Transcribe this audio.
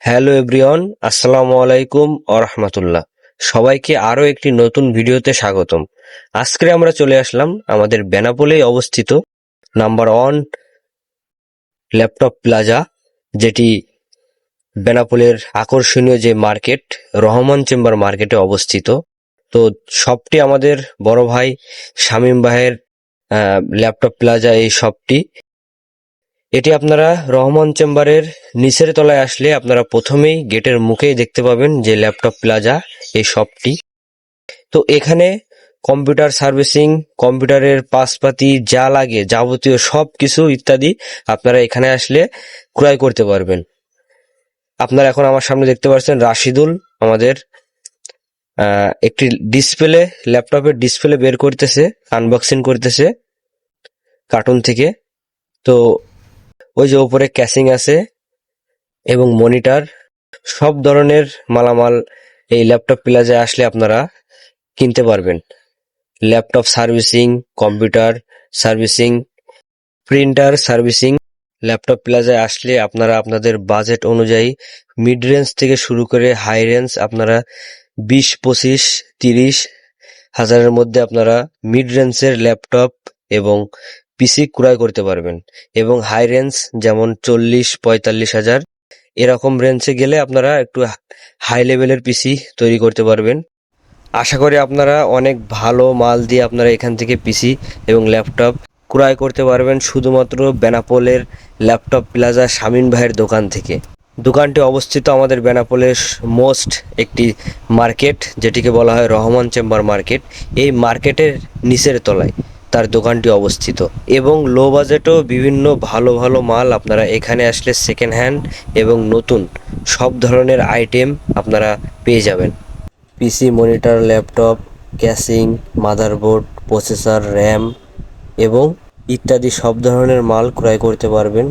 Hello everyone, আসসালামু আলাইকুম রাহমাতুল্লাহ। সবাইকে আরো একটি নতুন ভিডিওতে স্বাগতম। আজকে আমরা চলে আসলাম আমাদের বেনাপোলে অবস্থিত নাম্বার 1 ল্যাপটপ প্লাজা, যেটি বেনাপোলের আকর্ষণীয় যে মার্কেট রহমান চেম্বার মার্কেটে অবস্থিত। তো শপটি আমাদের বড় ভাই শামীম ভাইয়ের ল্যাপটপ প্লাজা এই শপটি। এটি আপনারা রহমান চেম্বারের নিচের তলায় আসলে আপনারা প্রথমেই গেটের মুখেই দেখতে পাবেন যে ল্যাপটপ প্লাজা এই শপটি। তো এখানে কম্পিউটার সার্ভিসিং, কম্পিউটারের পাশপাতি যা লাগে যাবতীয় সব কিছু ইত্যাদি আপনারা এখানে আসলে ক্রয় করতে পারবেন। আপনারা এখন আমার সামনে দেখতে পাচ্ছেন রাশিদুল আমাদের একটি ডিসপ্লে, ল্যাপটপের ডিসপ্লে বের করতেছে, আনবক্সিং করতেছে কার্টুন থেকে। তো ওই যে উপরে ক্যাসিং আছে এবং মনিটর, সব ধরনের মালামাল এই ল্যাপটপ প্লাজায় আসলে আপনারা কিনতে পারবেন। Laptop servicing, computer servicing, printer servicing. Laptop প্লাজায় আসলে আপনারা আপনাদের বাজেট অনুযায়ী মিড রেঞ্জ থেকে শুরু করে হাই রেঞ্জ আপনারা 20, 25, 30 হাজারের মধ্যে আপনারা মিড রেঞ্জের ল্যাপটপ এবং পিসি ক্রয় করতে পারবেন। এবং হাই রেঞ্জ যেমন 40, 45 হাজার এরকম রেঞ্জে গেলে আপনারা একটু হাই লেভেলের পিসি তৈরি করতে পারবেন। আশা করি আপনারা অনেক ভালো মাল দিয়ে আপনারা এখান থেকে পিসি এবং ল্যাপটপ ক্রয় করতে পারবেন শুধুমাত্র বেনাপোলের ল্যাপটপ প্লাজা শামীম ভাইয়ের দোকান থেকে। দোকানটি অবস্থিত আমাদের বেনাপোলের মোস্ট একটি মার্কেট, যেটিকে বলা হয় রহমান চেম্বার মার্কেট। এই মার্কেটের নিচের তলায় তার দোকানটি অবস্থিত এবং লো বাজেটও বিভিন্ন ভালো ভালো মাল আপনারা এখানে আসলে সেকেন্ড হ্যান্ড এবং নতুন সব ধরনের আইটেম আপনারা পেয়ে যাবেন। PC, monitor, laptop, casing, motherboard, processor, RAM এবং ইত্যাদি সব ধরনের মাল ক্রয় করতে পারবেন